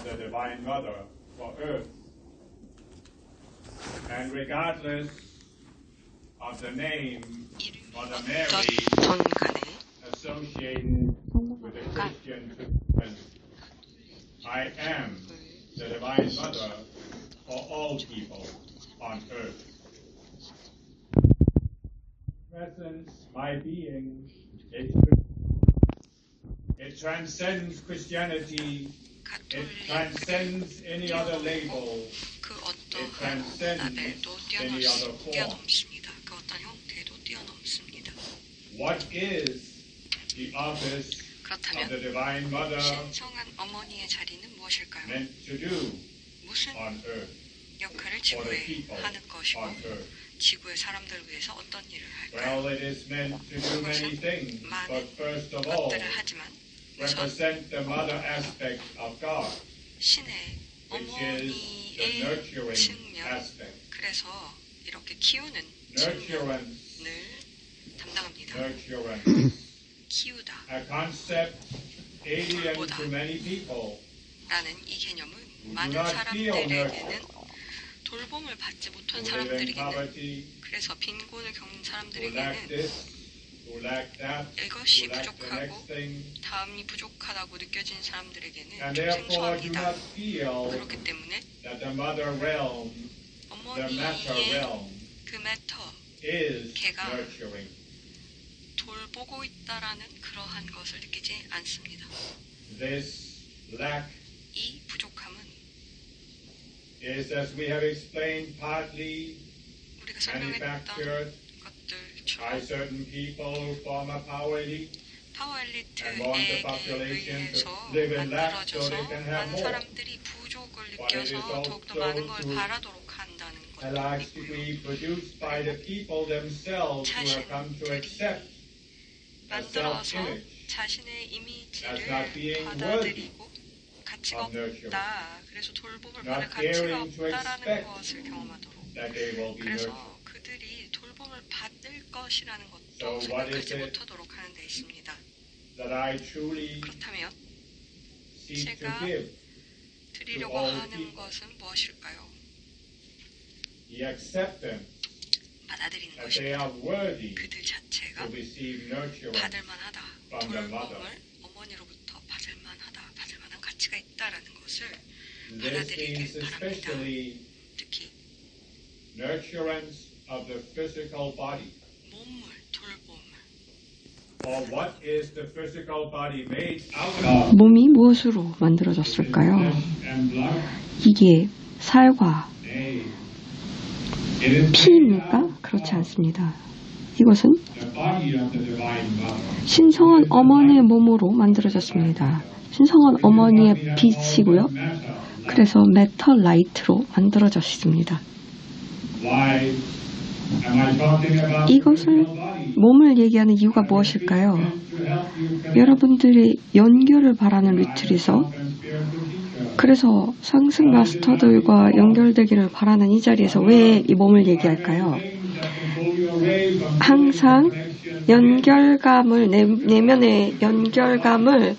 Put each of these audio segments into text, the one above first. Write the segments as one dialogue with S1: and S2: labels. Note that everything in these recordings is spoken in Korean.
S1: of the Divine Mother for Earth. And regardless of the name Mother Mary associated with the Christian tradition, I am the Divine Mother for all people on earth. Presence, my being, it transcends Christianity, it transcends any other label, it transcends any other form. What is the office of the Divine Mother meant to do on earth for the people on earth? Well, it is meant to do many things, but first of all, represent the mother aspect of God, which is the nurturing aspect. Nurturance. A concept alien to many people who do not feel nurtured,
S2: 돌봄을 받지 못한
S1: who live in
S2: 사람들에게는
S1: poverty,
S2: 그래서 빈곤을 겪는
S1: who lack
S2: 사람들에게는
S1: this, who lack that,
S2: 이것이
S1: who lack the
S2: 부족하고
S1: next thing,
S2: 다음이 부족하다고 느껴지는 사람들에게는
S1: and
S2: 좀
S1: therefore do
S2: 생소합니다.
S1: not feel
S2: 그렇기 때문에
S1: that the mother realm, the matter
S2: 어머니의
S1: realm,
S2: 그 메터,
S1: is
S2: 걔가
S1: nurturing.
S2: 돌보고 있다라는 그러한 것을 느끼지 않습니다.
S1: This lack
S2: 이 부족함은
S1: is, as we have explained, partly
S2: 우리가 설명했던
S1: manufactured by
S2: 것들처럼
S1: certain people who form a power elite
S2: 파워
S1: and want the
S2: 엘리트에게
S1: population
S2: 의해서
S1: to live in lack so
S2: 만들어져서
S1: they can have
S2: 많은
S1: more.
S2: 사람들이 부족을
S1: But it is
S2: 느껴서 더욱더
S1: also
S2: 많은 걸
S1: to
S2: 바라도록 한다는
S1: a large
S2: 것도 있고요.
S1: degree produced by the people themselves who have come to accept a
S2: 만들어서
S1: self-image
S2: 자신의 이미지를
S1: as not being
S2: 받아들이고 가치가
S1: of nurturing,
S2: 없다. 그래서 돌봄을
S1: not
S2: 받을 가치가
S1: daring to
S2: 없다라는
S1: expect
S2: 것을 경험하도록.
S1: that they will be nurtured.
S2: 그래서 그들이 돌봄을 받을 것이라는 것도
S1: So what is
S2: 생각하지
S1: it
S2: 못하도록 하는 데 있습니다.
S1: That I truly
S2: 그렇다면
S1: seek to
S2: 제가
S1: give
S2: 드리려고
S1: all
S2: 하는
S1: people.
S2: 것은 무엇일까요?
S1: the acceptance
S2: 받아들이는
S1: that they
S2: 것입니다.
S1: are worthy
S2: 그들 자체가
S1: to receive nurturance
S2: 받을 만하다.
S1: from the mother.
S2: 돌봄을 어머니로부터 받을 만하다. 받을 만한 가치가 있다라는 것을
S1: This
S2: 받아들이길
S1: means
S2: 바랍니다.
S1: especially
S2: 특히
S1: nurturance of the physical body.
S2: 몸을 돌봄을
S1: Or what is the physical body made out of?
S3: 몸이 무엇으로 만들어졌을까요?
S1: Flesh and blood?
S3: 이게 살과
S1: Nay. It is made
S3: 피입니까?
S1: out
S3: 그렇지
S1: of
S3: 않습니다. 이것은
S1: the body of the divine mother.
S3: 신성한 어머니의 몸으로 만들어졌습니다. 신성한 어머니의 빛이고요. 그래서 메탈 라이트로 만들어졌습니다.
S1: Why am I talking about
S3: 이것을
S1: physical body?
S3: 몸을 얘기하는 이유가 무엇일까요? 여러분들이 연결을 바라는 리트릿에서 그래서 상승 마스터들과 연결되기를 바라는 이 자리에서 왜 이 몸을 얘기할까요? 항상 연결감을 내면의 연결감을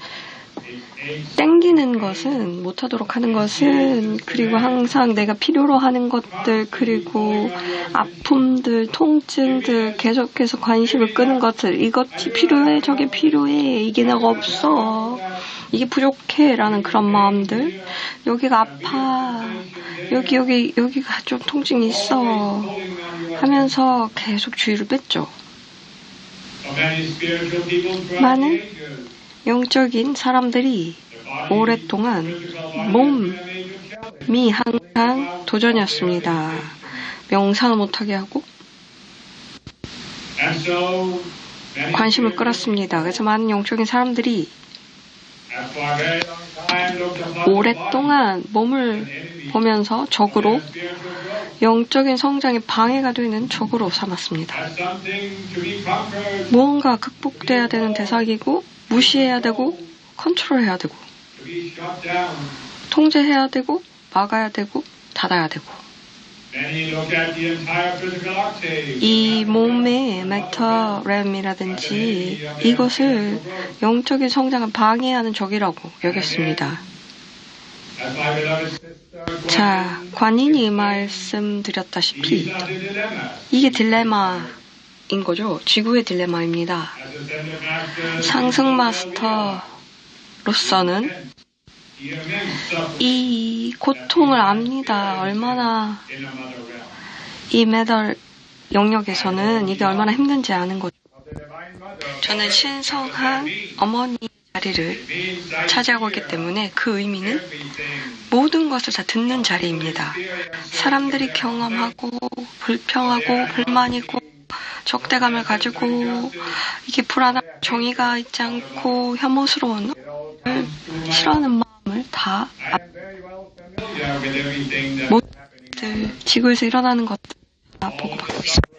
S3: 땡기는 것은 못하도록 하는 것은 그리고 항상 내가 필요로 하는 것들 그리고 아픔들 통증들 계속해서 관심을 끄는 것들 이것이 필요해 저게 필요해 이게 내가 없어 이게 부족해 라는 그런 마음들 여기가 아파 여기가 좀 통증이 있어 하면서 계속 주의를 뺐죠. 많은 영적인 사람들이 오랫동안 몸이 항상 도전이었습니다. 명상을 못하게 하고 관심을 끌었습니다. 그래서 많은 영적인 사람들이 오랫동안 몸을 보면서 적으로 영적인 성장에 방해가 되는 적으로 삼았습니다. 무언가 극복돼야 되는 대상이고 무시해야 되고 컨트롤해야 되고 통제해야 되고 막아야 되고 닫아야 되고 이 몸의 메타램이라든지 이것을 영적인 성장을 방해하는 적이라고 여겼습니다. 자, 관인이 말씀드렸다시피 이게 딜레마인 거죠. 지구의 딜레마입니다. 상승 마스터로서는 이 고통을 압니다. 얼마나 이 매달 영역에서는 이게 얼마나 힘든지 아는 거죠. 저는 신성한 어머니 자리를 차지하고 있기 때문에 그 의미는 모든 것을 다 듣는 자리입니다. 사람들이 경험하고 불평하고 불만이고 적대감을 가지고 이게 불안하고 정의가 있지 않고 혐오스러운 싫어하는 마음을 다 모든 지구에서 일어나는 것들 다 보고받고 있습니다.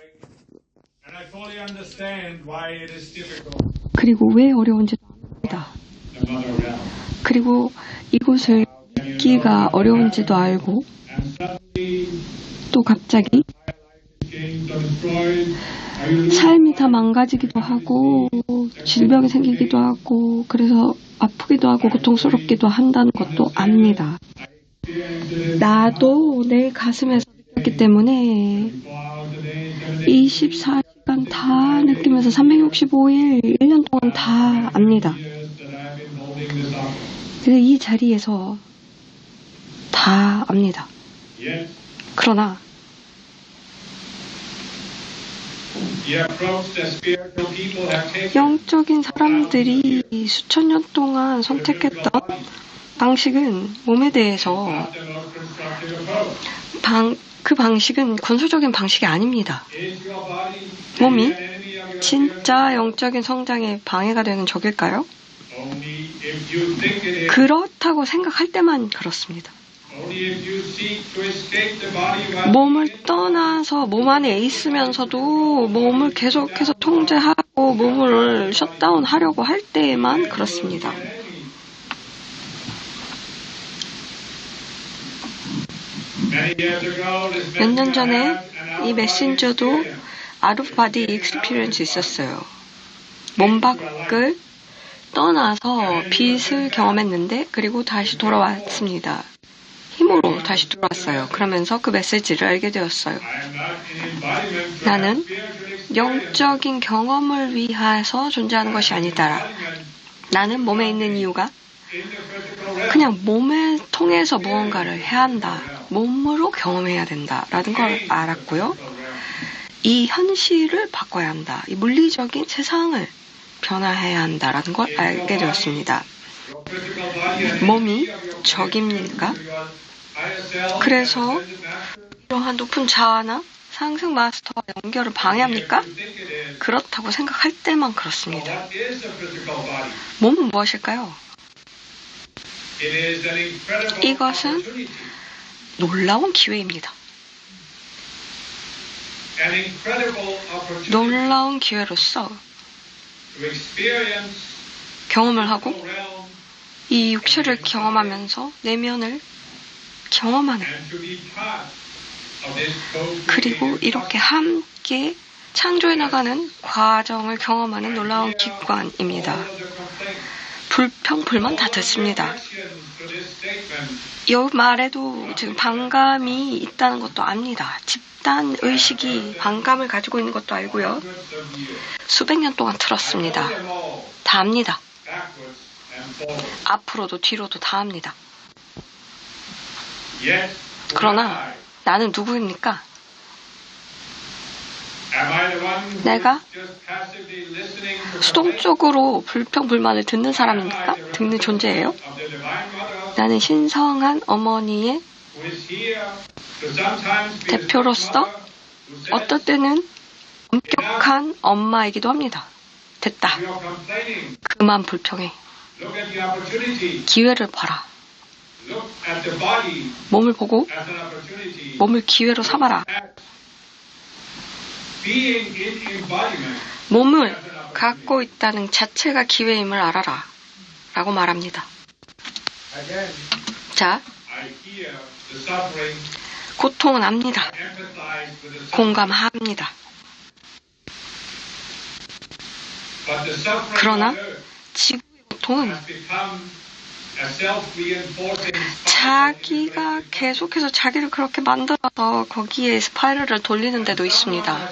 S3: 그리고 왜 어려운지 압니다. 그리고 이곳을 있기가 어려운지도 알고 또 갑자기 삶이 다 망가지기도 하고 질병이 생기기도 하고 그래서 아프기도 하고 고통스럽기도 한다는 것도 압니다. 나도 내 가슴에서 느꼈기 때문에 24시간 다 느끼면서 365일 1년 동안 다 압니다. 그래서 이 자리에서 다 압니다. 그러나 영적인 사람들이 수천 년 동안 선택했던 방식은 몸에 대해서 그 방식은 건설적인 방식이 아닙니다. 몸이 진짜 영적인 성장에 방해가 되는 적일까요? 그렇다고 생각할 때만 그렇습니다. 몸을 떠나서 몸 안에 있으면서도 몸을 계속해서 통제하고 몸을 셧다운하려고 할 때에만 그렇습니다. 몇 년 전에 이 메신저도 아웃바디 익스피리언스 있었어요. 몸 밖을 떠나서 빛을 경험했는데 그리고 다시 돌아왔습니다. 힘으로 다시 돌아왔어요. 그러면서 그 메시지를 알게 되었어요. 나는 영적인 경험을 위해서 존재하는 것이 아니다. 나는 몸에 있는 이유가 그냥 몸을 통해서 무언가를 해야 한다. 몸으로 경험해야 된다라는 걸 알았고요. 이 현실을 바꿔야 한다. 이 물리적인 세상을 변화해야 한다라는 걸 알게 되었습니다. 몸이 적입니까? 그래서 이러한 높은 자아나 상승 마스터와 연결을 방해합니까? 그렇다고 생각할 때만 그렇습니다. 몸은 무엇일까요? 이것은 놀라운 기회입니다. 놀라운 기회로서 경험을 하고 이 육체를 경험하면서 내면을 경험하는 그리고 이렇게 함께 창조해 나가는 과정을 경험하는 놀라운 기관입니다. 불평, 불만 다 듣습니다. 이 말에도 지금 반감이 있다는 것도 압니다. 집단 의식이 반감을 가지고 있는 것도 알고요. 수백 년 동안 들었습니다. 다 압니다. 앞으로도 뒤로도 다 압니다. 그러나 나는 누구입니까? 내가 수동적으로 불평, 불만을 듣는 사람입니까? 듣는 존재예요? 나는 신성한 어머니의 대표로서 어떨 때는 엄격한 엄마이기도 합니다. 됐다. 그만 불평해. 기회를 봐라. 몸을 보고 몸을 기회로 삼아라. 몸을 갖고 있다는 자체가 기회임을 알아라. 라고 말합니다. 자, 고통은 압니다. 공감합니다. 그러나 지구의 고통은 자기가 계속해서 자기를 그렇게 만들어서 거기에 스파이럴을 돌리는 데도 있습니다.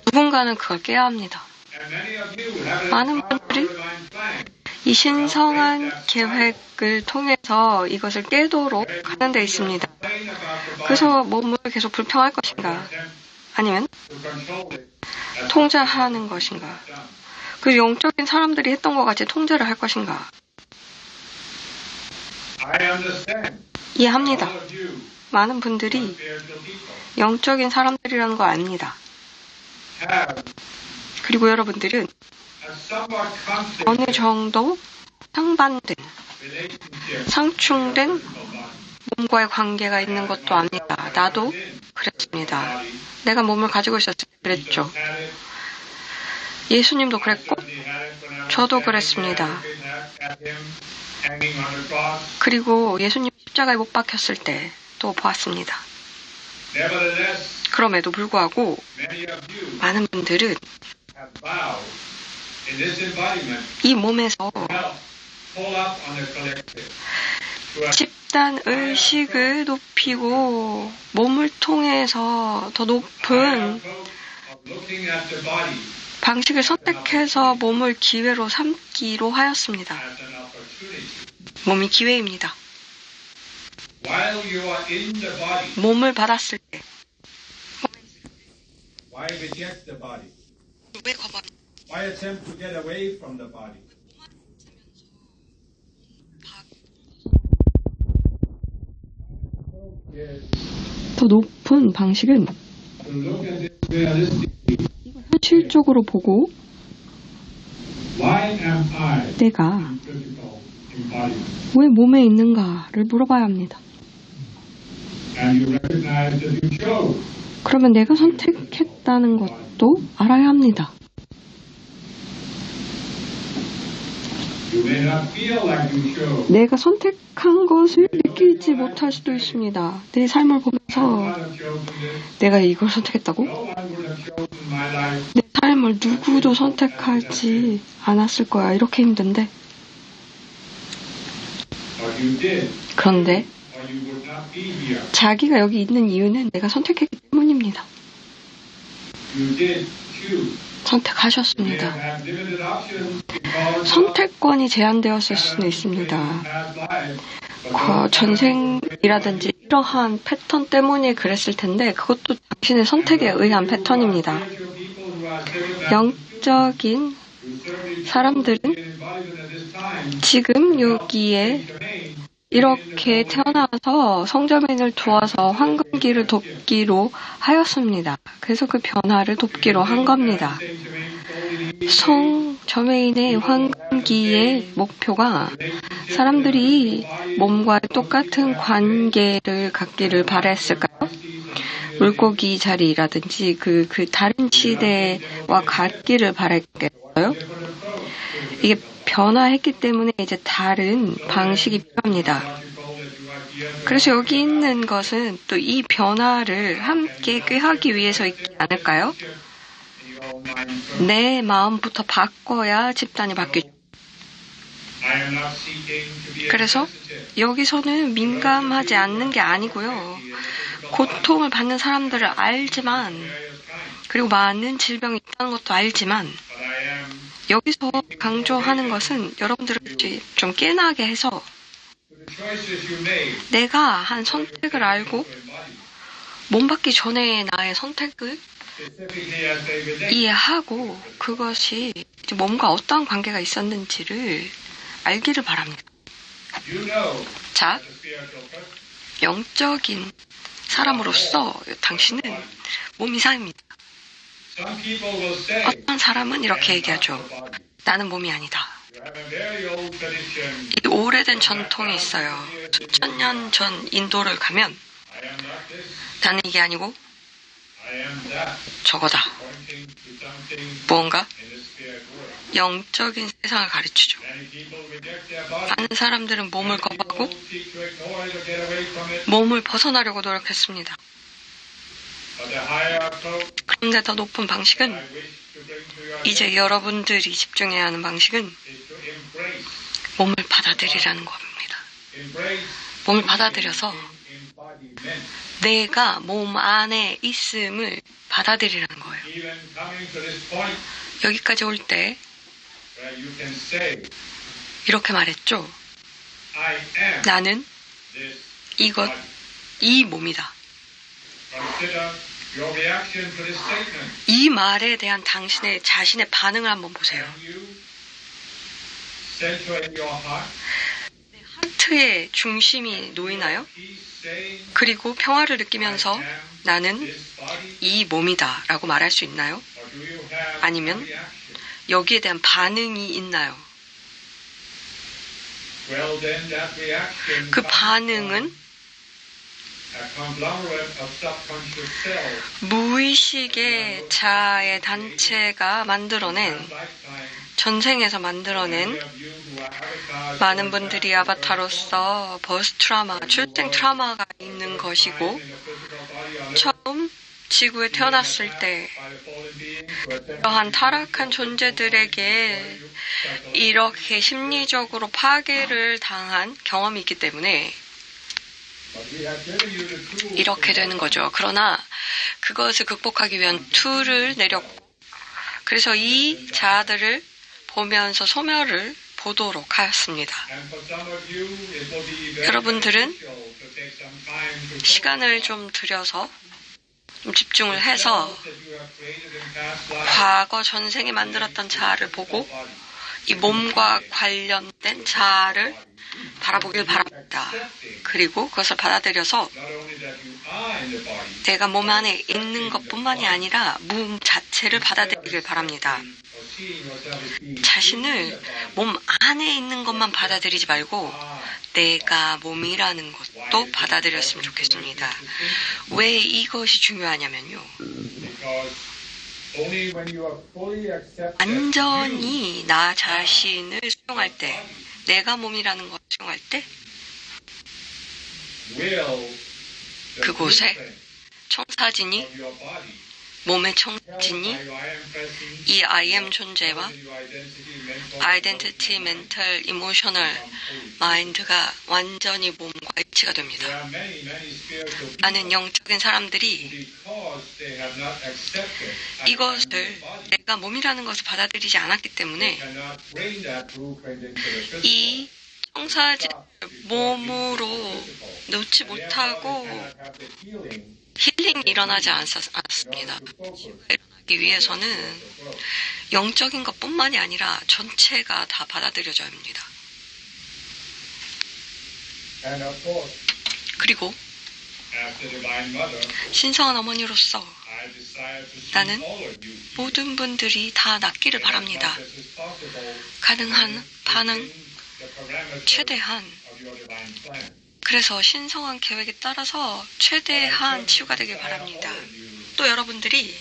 S3: 누군가는 그걸 깨야 합니다. 많은 분들이 이 신성한 계획을 통해서 이것을 깨도록 하는 데 있습니다. 그래서 몸을 계속 불평할 것인가? 아니면 통제하는 것인가? 그 영적인 사람들이 했던 것 같이 통제를 할 것인가? 이해합니다. 많은 분들이 영적인 사람들이라는 거 압니다. 그리고 여러분들은 어느 정도 상반된, 상충된 몸과의 관계가 있는 것도 압니다. 나도 그랬습니다. 내가 몸을 가지고 있었을 때 그랬죠. 예수님도 그랬고 저도 그랬습니다. 그리고 예수님 십자가에 못 박혔을 때 또 보았습니다. 그럼에도 불구하고 많은 분들은 이 몸에서 집단 의식을 높이고 몸을 통해서 더 높은 방식을 선택해서 몸을 기회로 삼기로 하였습니다. 몸이 기회입니다. 몸을 받았을 때 왜 거부합니까?
S1: Why attempt to get away from the body?
S3: 더 높은 방식은 현실적으로 보고 내가 왜 몸에 있는가를 물어봐야 합니다. 그러면 내가 선택했다는 것도 알아야 합니다. 내가 선택한 것을 느끼지 못할 수도 있습니다. 내 삶을 보면서 내가 이걸 선택했다고? 내 삶을 누구도 선택하지 않았을 거야. 이렇게 힘든데. 그런데 자기가 여기 있는 이유는 내가 선택했기 때문입니다. 선택하셨습니다. 선택권이 제한되었을 수는 있습니다. 전생이라든지 이러한 패턴 때문에 그랬을 텐데 그것도 당신의 선택에 의한 패턴입니다. 영적인 사람들은 지금 여기에 이렇게 태어나서 성자매인을 도와서 황금기를 돕기로 하였습니다. 그래서 그 변화를 돕기로 한 겁니다. 성자매인의 황금기의 목표가 사람들이 몸과 똑같은 관계를 갖기를 바랬을까요? 물고기 자리라든지 그 다른 시대와 같기를 바랬겠어요? 이게 변화했기 때문에 이제 다른 방식이 필요합니다. 그래서 여기 있는 것은 또 이 변화를 함께 꾀하기 위해서 있지 않을까요? 내 마음부터 바꿔야 집단이 바뀌죠. 그래서 여기서는 민감하지 않는 게 아니고요. 고통을 받는 사람들을 알지만, 그리고 많은 질병이 있다는 것도 알지만, 여기서 강조하는 것은 여러분들을 좀 깨나게 해서 내가 한 선택을 알고 몸 받기 전에 나의 선택을 이해하고 그것이 몸과 어떠한 관계가 있었는지를 알기를 바랍니다. 자, 영적인 사람으로서 당신은 몸 이상입니다. 어떤 사람은 이렇게 얘기하죠. 나는 몸이 아니다. 이 오래된 전통이 있어요. 수천 년 전 인도를 가면 나는 이게 아니고 저거다. 무언가 영적인 세상을 가르치죠. 많은 사람들은 몸을 거부하고 몸을 벗어나려고 노력했습니다. 그런데 더 높은 방식은, 이제 여러분들이 집중해야 하는 방식은 몸을 받아들이라는 겁니다. 몸을 받아들여서 내가 몸 안에 있음을 받아들이라는 거예요. 여기까지 올 때 이렇게 말했죠. 나는 이 몸이다. 이 말에 대한 당신의 자신의 반응을 한번 보세요. 하트의 중심이 놓이나요? 그리고 평화를 느끼면서 나는 이 몸이다 라고 말할 수 있나요? 아니면 여기에 대한 반응이 있나요? 그 반응은 무의식의 자아의 단체가 만들어낸, 전생에서 만들어낸 많은 분들이 아바타로서 버스 트라우마, 출생 트라우마가 있는 것이고, 처음 지구에 태어났을 때 그러한 타락한 존재들에게 이렇게 심리적으로 파괴를 당한 경험이 있기 때문에 이렇게 되는 거죠. 그러나 그것을 극복하기 위한 툴을 내렸고, 그래서 이 자아들을 보면서 소멸을 보도록 하였습니다. 여러분들은 시간을 좀 들여서 좀 집중을 해서 과거 전생에 만들었던 자아를 보고 이 몸과 관련된 자아를 바라보길 바랍니다. 그리고 그것을 받아들여서 내가 몸 안에 있는 것뿐만이 아니라 몸 자체를 받아들이길 바랍니다. 자신을 몸 안에 있는 것만 받아들이지 말고 내가 몸이라는 것도 받아들였으면 좋겠습니다. 왜 이것이 중요하냐면요. 완전히 나 자신을 수용할 때, 내가 몸이라는 것을 수용할 때 그곳에 청사진이, 몸의 청사진이 이 I am 존재와 아이덴티티, 멘탈, 이모셔널, 마인드가 완전히 몸과 일치가 됩니다. 많은 영적인 사람들이 이것을, 내가 몸이라는 것을 받아들이지 않았기 때문에 이 청사진을 몸으로 놓지 못하고 힐링이 일어나지 않았습니다. 일어나기 위해서는 영적인 것뿐만이 아니라 전체가 다 받아들여져야 합니다. 그리고 신성한 어머니로서 나는 모든 분들이 다 낫기를 바랍니다. 가능한 반응, 최대한, 그래서 신성한 계획에 따라서 최대한 치유가 되길 바랍니다. 또 여러분들이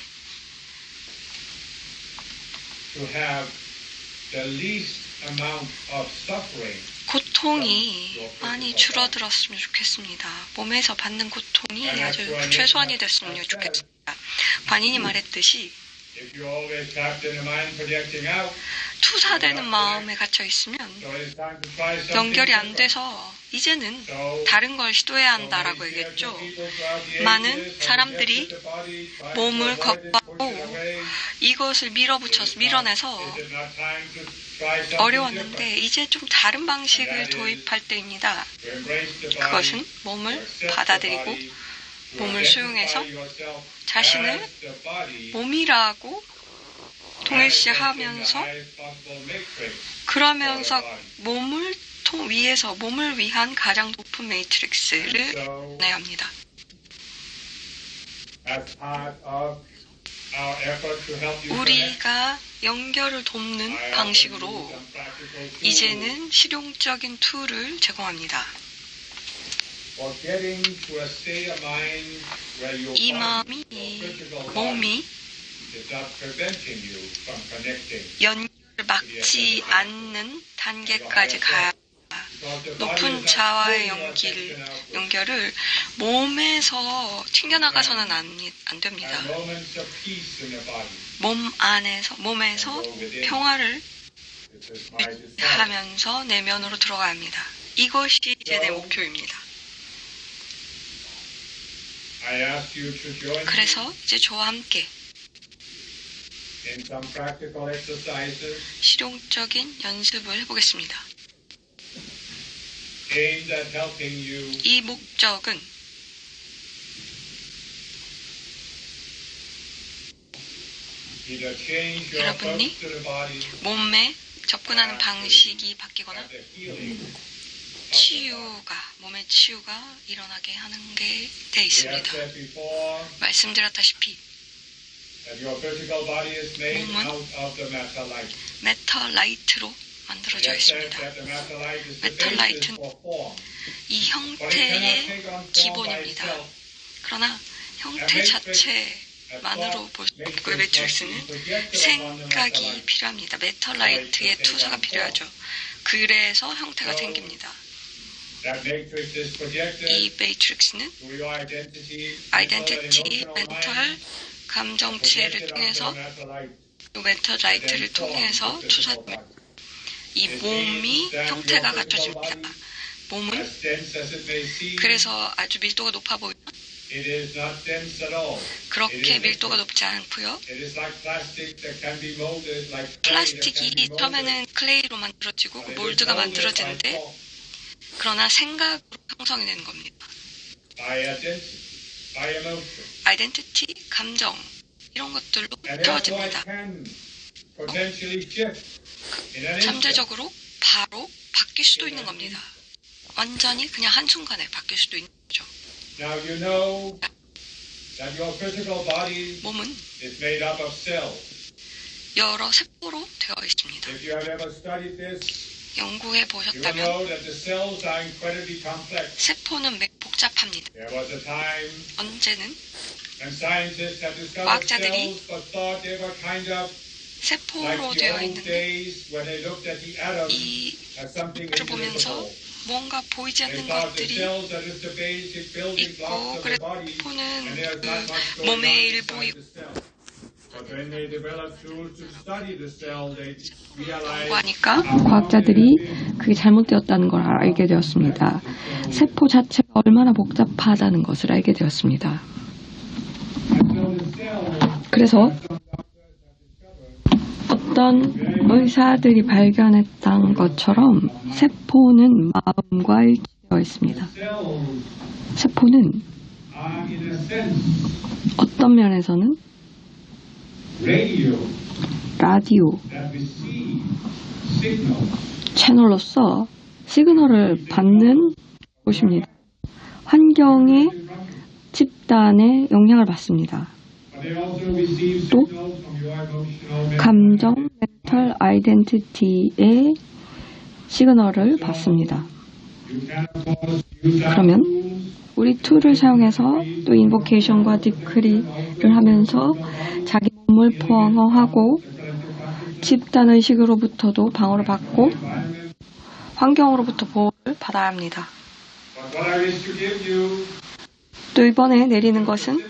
S3: 고통이 많이 줄어들었으면 좋겠습니다. 몸에서 받는 고통이 아주 최소한이 됐으면 좋겠습니다. 반인이 말했듯이 투사되는 마음에 갇혀 있으면 연결이 안 돼서 이제는 다른 걸 시도해야 한다라고 얘기했죠. 많은 사람들이 몸을 겁하고 이것을 밀어내서 어려웠는데 이제 좀 다른 방식을 도입할 때입니다. 그것은 몸을 받아들이고 몸을 수용해서 자신을 몸이라고 동일시하면서, 그러면서 몸을 위해서 몸을 위한 가장 높은 매트릭스를 내야 합니다. 우리가 연결을 돕는 방식으로 이제는 실용적인 툴을 제공합니다. 이 마음이, 몸이 연결을 막지 않는 단계까지 가야 합니다. 높은 자아의 연결을 몸에서 튕겨나가서는 안 됩니다. 몸에서 평화를
S2: 하면서 내면으로 들어가야 합니다. 이것이 이제 내 목표입니다. 그래서 이제 저와 함께 실용적인 연습을 해보겠습니다. 이 목적은 여러분이 몸에 접근하는 방식이 바뀌거나 몸의 치유가 일어나게 하는 게 돼 있습니다. 말씀드렸다시피 몸은 메탈라이트로 만들어져 있습니다. 메탈라이트는 이 형태의 기본입니다. 그러나 형태 자체만으로 볼 수 없고요. 매트릭스는 생각이 필요합니다. 메탈라이트의 투사가 필요하죠. 그래서 형태가 생깁니다. 이 매트릭스는 아이덴티티, 멘탈, 감정체를 통해서 이 메탈라이트를 통해서 투사됩니다. 이 몸이 형태가 갖춰집니다. 몸은 그래서 아주 밀도가 높아 보이면 그렇게 밀도가 높지 않고요. 플라스틱이 처음에는 클레이로 만들어지고 몰드가 만들어지는데 그러나 생각으로 형성이 되는 겁니다. 아이덴티티, 감정 이런 것들로 되어집니다. 잠재적으로 바로 바뀔 수도 있는 겁니다. 완전히 그냥 한순간에 바뀔 수도 있는 거죠. 몸은 여러 세포로 되어 있습니다. 연구해 보셨다면 세포는 매우 복잡합니다. 언제는 과학자들이 세포로 되어 있는데 이를 보면서 뭔가 보이지 않는 것들이 있고 그래서 세포는 그 몸의 일부이고 연구하니까 과학자들이 그게 잘못되었다는 걸 알게 되었습니다. 세포 자체가 얼마나 복잡하다는 것을 알게 되었습니다. 그래서 어떤 의사들이 발견했던 것처럼 세포는 마음과 일치되어 있습니다. 세포는 어떤 면에서는 라디오 채널로서 시그널을 받는 곳입니다. 환경에 집단에 영향을 받습니다. 또 감정, 멘탈, 아이덴티티의 시그널을 받습니다. 그러면 우리 툴을 사용해서 또 인보케이션과 딥크리를 하면서 자기 몸을 보호하고 집단의식으로부터도 방어를 받고 환경으로부터 보호를 받아야 합니다. 또 이번에 내리는 것은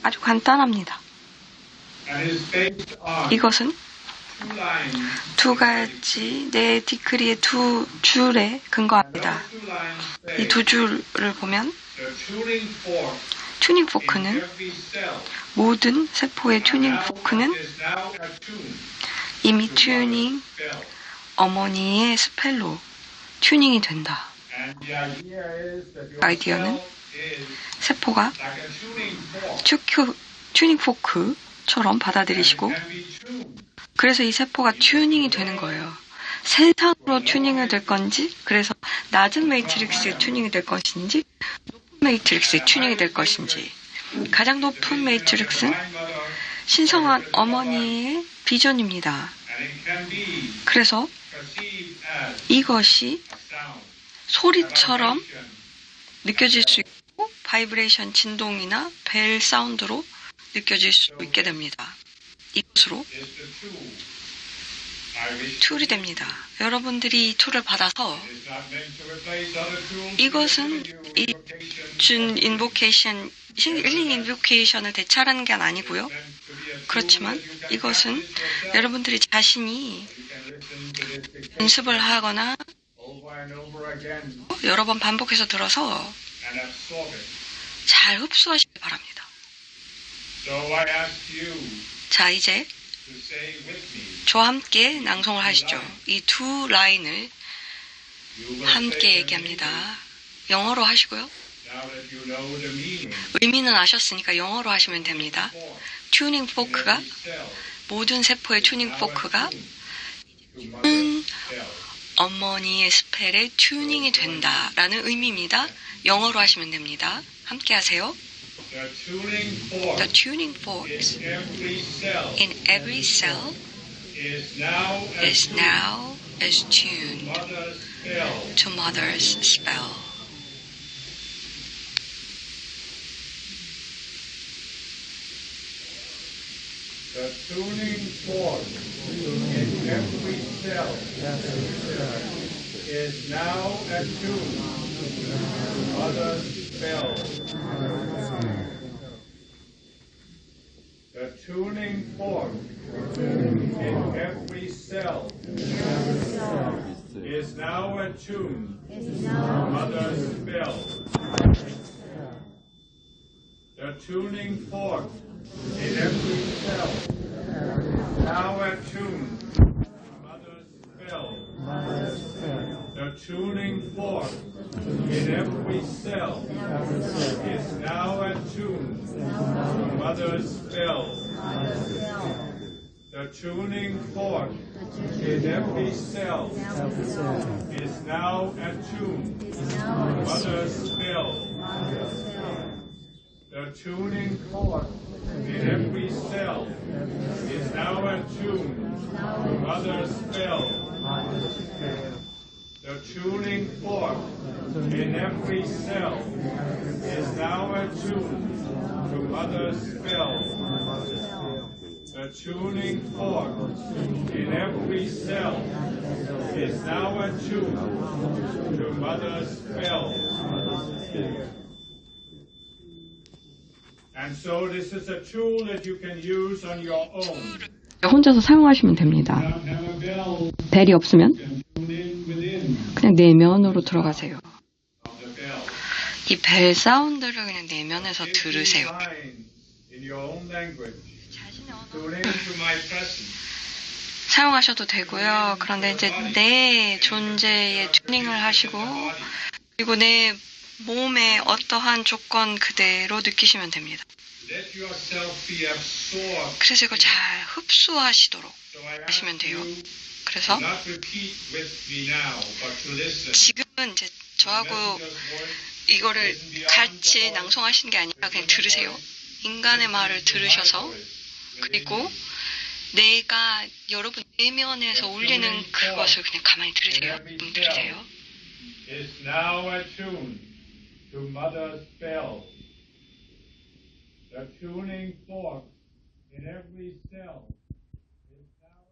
S2: 아주 간단합니다. 이것은 두 가지 내 디크리의 두 줄에 근거합니다. 이 두 줄을 보면 튜닝 포크는 모든 세포의 튜닝 포크는 이미 튜닝 어머니의 스펠로 튜닝이 된다. 아이디어는 세포가 튜닝 포크처럼 받아들이시고 그래서 이 세포가 튜닝이 되는 거예요. 세상으로 튜닝이 될 건지 그래서 낮은 매트릭스의 튜닝이 될 것인지 높은 매트릭스의 튜닝이 될 것인지 가장 높은 매트릭스는 신성한 어머니의 비전입니다. 그래서 이것이 소리처럼 느껴질 수 있고 바이브레이션 진동이나 벨 사운드로 느껴질 수 있게 됩니다. 이것으로 툴이 됩니다. 여러분들이 이 툴을 받아서 이것은 준 인보케이션, 힐링 인보케이션을 대체하는 게 아니고요. 그렇지만 이것은 여러분들이 자신이 연습을 하거나
S1: over and over again
S2: 여러 번 반복해서 들어서
S1: and absorb it.
S2: 잘 흡수하시기 바랍니다.
S1: So I ask you
S2: 자, 이제
S1: to say with me.
S2: 저와 함께 낭송을 하시죠. 이 두 라인을
S1: You will
S2: 함께
S1: say them
S2: 얘기합니다. 영어로 하시고요.
S1: now that you know the meaning.
S2: 의미는 아셨으니까 영어로 하시면 됩니다. 튜닝 포크가 모든 세포의 튜닝 포크가 어머니의 스펠에 튜닝이 된다라는 의미입니다. 영어로 하시면 됩니다. 함께 하세요.
S1: The tuning
S2: The
S1: fork
S2: tuning forks
S1: in every cell
S2: in every cell
S1: is now
S2: is tuned
S1: mother's spell.
S2: to mother's spell.
S1: The tuning fork in every cell is now attuned to mother's spell. The tuning fork in every cell is now attuned to mother's spell. The tuning fork in every cell is now attuned to mother's spell. The tuning fork in every cell is now attuned to mother's spell. The tuning fork in every cell is now attuned to mother's spell. The tuning fork in every cell is now attuned to mother's spell. The tuning fork in every cell is now attuned to mother's spell. The tuning fork in every cell is now attuned to mother's spell. And so this is a tool that you can use on your own.
S2: 혼자서 사용하시면 됩니다. 벨이 없으면 그냥 내면으로 들어가세요. 이 벨 사운드를 그냥 내면에서 들으세요. 사용하셔도 되고요. 그런데 이제 내 존재의 튜닝을 하시고 그리고 내 몸의 어떠한 조건 그대로 느끼시면 됩니다. 그래서 이걸 잘 흡수하시도록 하시면 돼요. 그래서 지금은 이제 저하고 이거를 같이 낭송하시는 게 아니라 그냥 들으세요. 인간의 말을 들으셔서 그리고 내가 여러분 내면에서 울리는 그것을 그냥 가만히 들으세요. 들으세요.
S1: To mother's spell. The tuning fork in every cell is now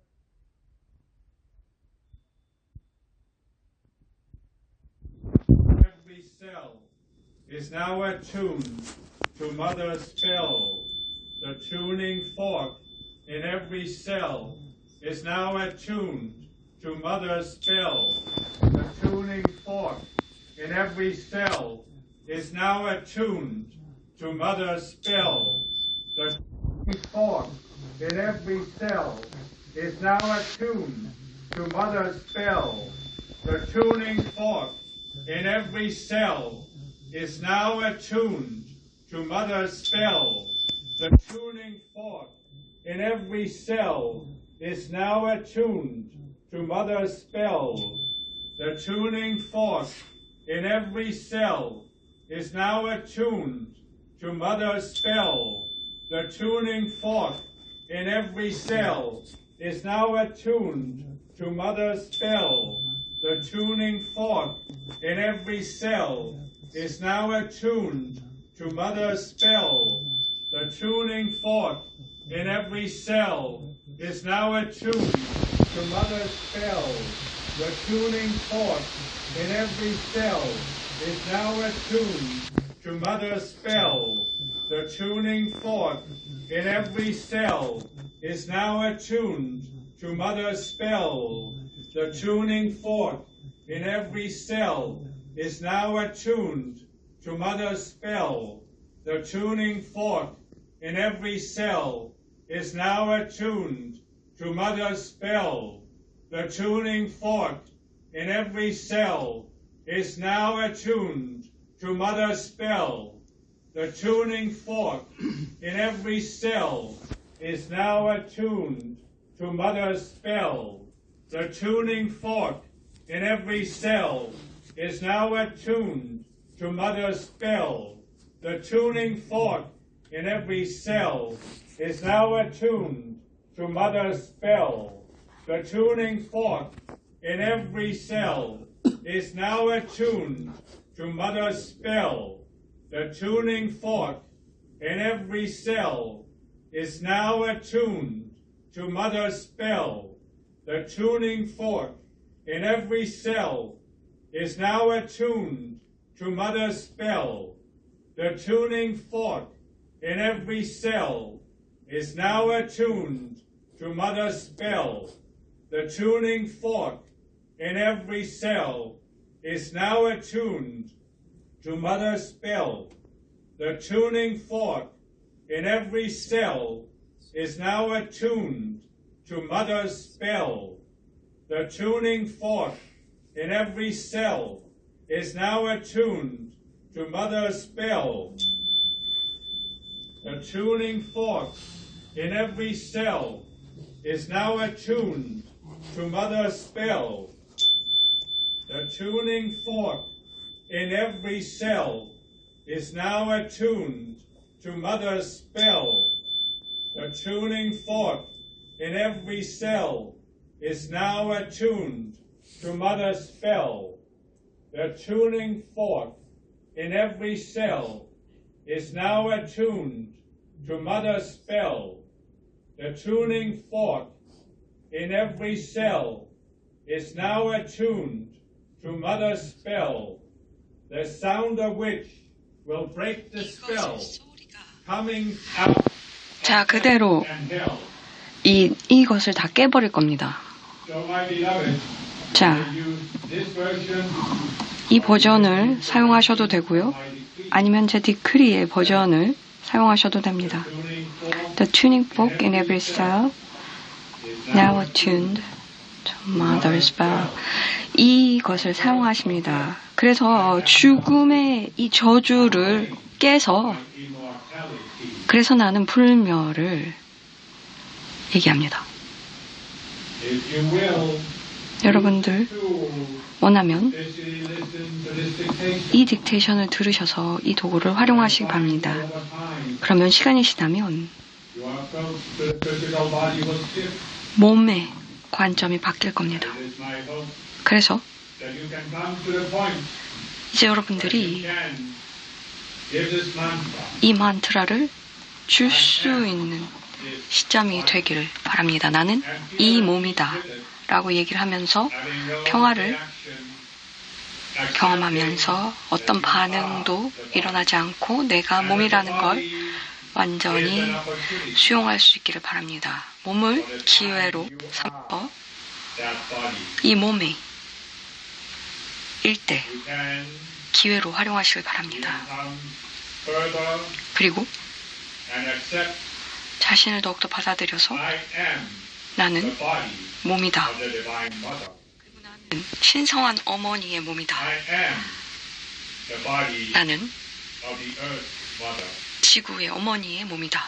S1: every cell is now attuned to mother's spell. The tuning fork in every cell is now attuned to mother's spell. The tuning fork in every cell is now attuned to mother's spell. The fork in every cell is now attuned to mother's spell. The tuning fork in every cell is now attuned to mother's spell. The tuning fork in every cell is now attuned to mother's spell. The tuning fork in every cell is now attuned to mother's spell. The tuning fork in every cell is now attuned to mother's spell. The tuning fork in every cell is now attuned to mother's spell. The tuning fork in every cell is now attuned to mother's spell. The tuning fork in every cell is now attuned to mother's spell. The tuning fork in every cell is now attuned to mother's spell. The tuning fork in every cell is now attuned to Mother's spell. The tuning fork in every cell is now attuned to Mother's spell. The tuning fork in every cell is now attuned to Mother's spell. The tuning fork in every cell is now attuned to Mother's spell. The tuning fork in every cell is now attuned to Mother's spell. The tuning fork in every cell is now attuned to Mother's spell. The tuning fork in every cell is now attuned to Mother's spell. The tuning fork in every cell is now attuned to Mother's spell. The tuning fork in every cell is now attuned to Mother's spell. The tuning fork in every cell is now attuned to Mother's spell. The tuning fork in every cell is now attuned to Mother's spell. The tuning fork in every cell is now attuned to Mother's spell. The tuning fork in every cell is now attuned to Mother's spell. The tuning fork in every cell is now attuned to Mother's spell. The tuning fork in every cell is now attuned to Mother's spell. The tuning fork in every cell is now attuned to Mother's spell. The tuning fork in every cell is now attuned to Mother's spell. The tuning fork in every cell is now attuned to Mother's spell, the sound of which will break the spell, coming out
S2: 자, 그대로
S1: and hell.
S2: 이것을 다 깨버릴 겁니다.
S1: So my beloved,
S2: 자,
S1: use this version
S2: 이 버전을 사용하셔도 되고요. 아니면 제 디크리의 버전을 사용하셔도 됩니다.
S1: tuning fork
S2: The tuning fork in every cell now attuned to Mother's spell. 이것을 사용하십니다. 그래서 죽음의 이 저주를 깨서
S1: immortality.
S2: 그래서 나는 불멸을 얘기합니다.
S1: If you will,
S2: 여러분들
S1: to
S2: 원하면
S1: listen to this dictation
S2: 이 딕테이션을 들으셔서 이 도구를 활용하시기 바랍니다.
S1: over time,
S2: 그러면 시간이 지나면
S1: your approach to the physical body will shift.
S2: 몸의 관점이 바뀔 겁니다.
S1: It is my hope
S2: 그래서
S1: that you can come to the point
S2: 이제
S1: where you
S2: 여러분들이
S1: can give this mantra.
S2: 이 만트라를 줄 수 있는 시점이 되기를 바랍니다. 나는 이 몸이다 라고 얘기를 하면서 평화를 경험하면서 어떤 반응도 일어나지 않고 내가 몸이라는 걸 완전히 수용할 수 있기를 바랍니다. 몸을 기회로 삼어 이 몸의 일대 기회로 활용하시길 바랍니다. 그리고 자신을 더욱더 받아들여서 나는 몸이다. 그리고 나는 신성한 어머니의 몸이다. 나는 지구의 어머니의 몸이다.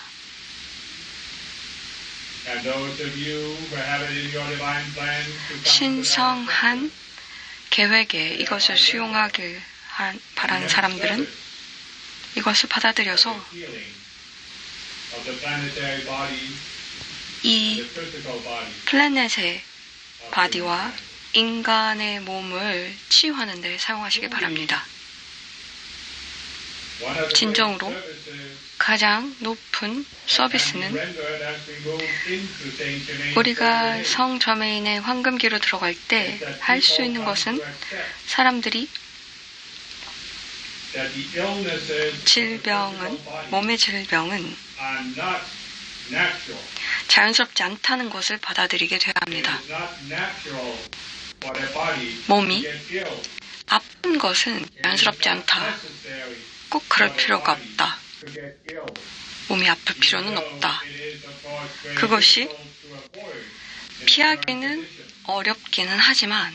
S2: 신성한 계획에 이것을 수용하길 바라는 사람들은 이것을 받아들여서 이 플래닛의 바디와 인간의 몸을 치유하는 데 사용하시길 바랍니다. 진정으로 가장 높은 서비스는 우리가 성 저메인의 황금기로 들어갈 때 할 수 있는 것은 사람들이 몸의 질병은 자연스럽지 않다는 것을 받아들이게 되어야 합니다. 몸이 아픈 것은 자연스럽지 않다. 꼭 그럴 필요가 없다. 몸이 아플 필요는 없다. 그것이 피하기는 어렵기는 하지만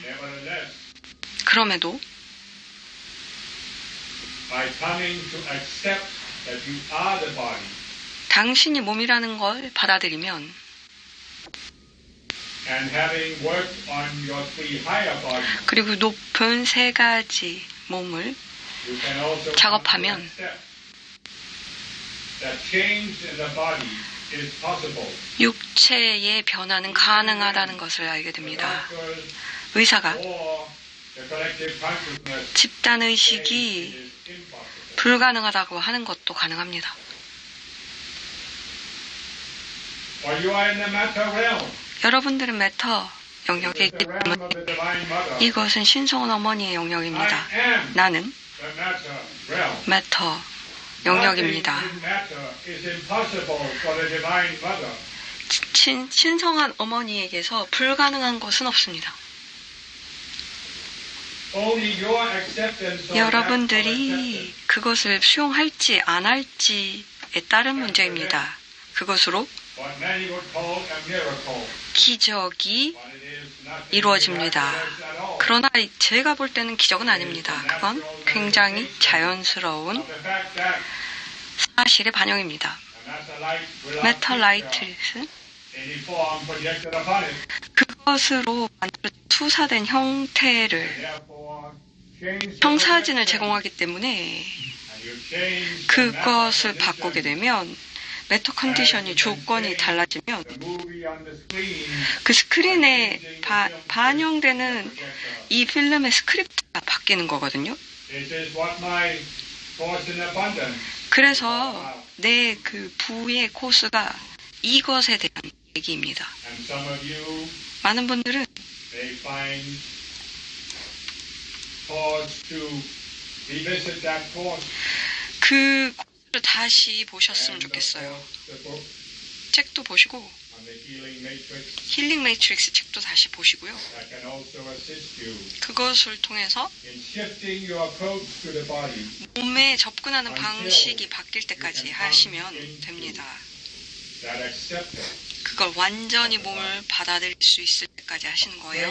S2: 그럼에도 당신이 몸이라는 걸 받아들이면 그리고 높은 세 가지 몸을 작업하면 육체의 변화는 가능하다는 것을 알게 됩니다. 의사가 집단의식이 불가능하다고 하는 것도 가능합니다. 여러분들은 메터 영역에 있기 때문에 이것은 신성한 어머니의 영역입니다. 나는 메터 영역입니다. 신성한 어머니에게서 불가능한 것은 없습니다. 여러분들이 그것을 수용할지 안 할지에 따른 문제입니다. 그것으로 기적이 이루어집니다. 그러나 제가 볼 때는 기적은 아닙니다. 그건 굉장히 자연스러운 사실의 반영입니다. 메탈라이트는 그것으로 투사된 형사진을 제공하기 때문에 그것을 바꾸게 되면 메터 컨디션이 조건이 달라지면 그 스크린에 반영되는 이 필름의 스크립트가 바뀌는 거거든요. 그래서 내 그 부의 코스가 이것에 대한 얘기입니다. 많은 분들은 그 코스를 다시 보셨으면 좋겠어요. 책도 보시고 힐링 매트릭스 책도 다시 보시고요. 그것을 통해서 몸에 접근하는 방식이 바뀔 때까지 하시면 됩니다. 그걸 완전히 몸을 받아들일 수 있을 때까지 하시는 거예요.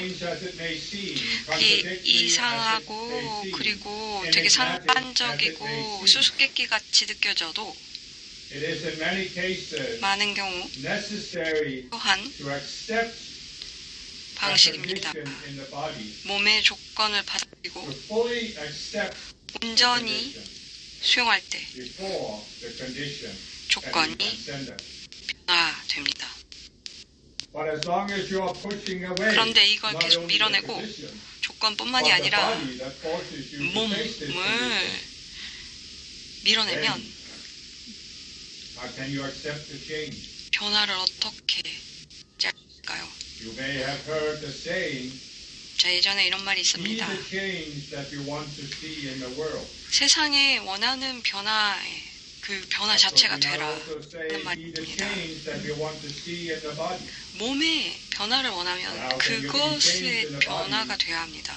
S2: 이상하고 그리고 되게 상반적이고 수수께끼 같이 느껴져도 많은 경우 또한 방식입니다. 몸의 조건을 받아들이고 온전히 수용할 때 조건이 변화됩니다. 그런데 이걸 계속 밀어내고 조건뿐만이 아니라 몸을 밀어내면 변화를 어떻게 할까요? 자, 예전에 이런 말이 있습니다. 세상에 원하는 그 변화 자체가 되라 하는 말입니다. 몸의 변화를 원하면 그것의 변화가 돼야 합니다.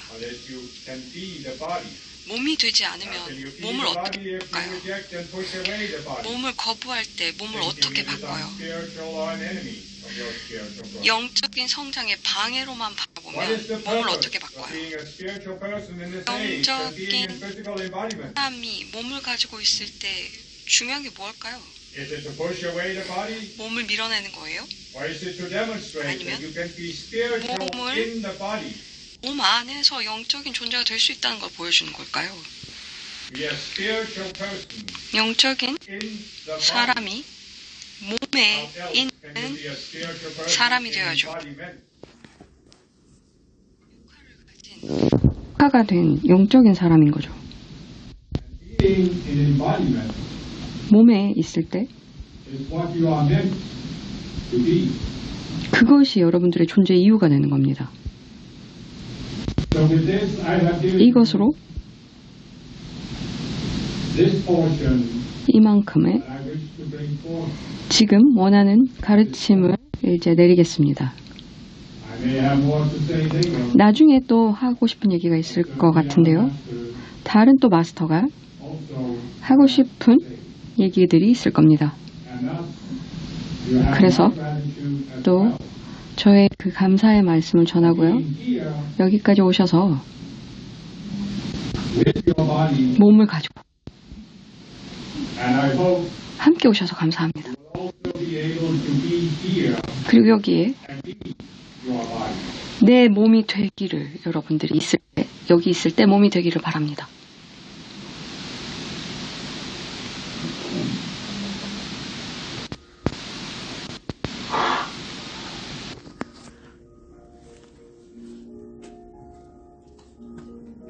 S2: 몸이 되지 않으면 몸을 어떻게 바꿔요? 몸을 거부할 때 몸을 어떻게 바꿔요? 영적인 성장의 방해로만 바라보면 몸을 어떻게 바꿔요? 영적인 사람이 몸을 가지고 있을 때 중요한 게 뭘까요? 몸을 밀어내는 거예요? 아니면 몸 안에서 영적인 존재가 될 수 있다는 걸 보여주는 걸까요? 영적인 사람이 몸에 있는 사람이 되어야죠.
S3: 화가 된 영적인 사람인 거죠. 몸에 있을 때 그것이 여러분들의 존재 이유가 되는 겁니다. 이것으로 이만큼의 지금 원하는 가르침을 이제 내리겠습니다. 나중에 또 하고 싶은 얘기가 있을 것 같은데요. 다른 또 마스터가 하고 싶은 얘기들이 있을 겁니다. 그래서 또 저의 그 감사의 말씀을 전하고요. 여기까지 오셔서 몸을 가지고 함께 오셔서 감사합니다. 그리고 여기에 내 몸이 되기를 여러분들이 있을 때, 여기 있을 때 몸이 되기를 바랍니다.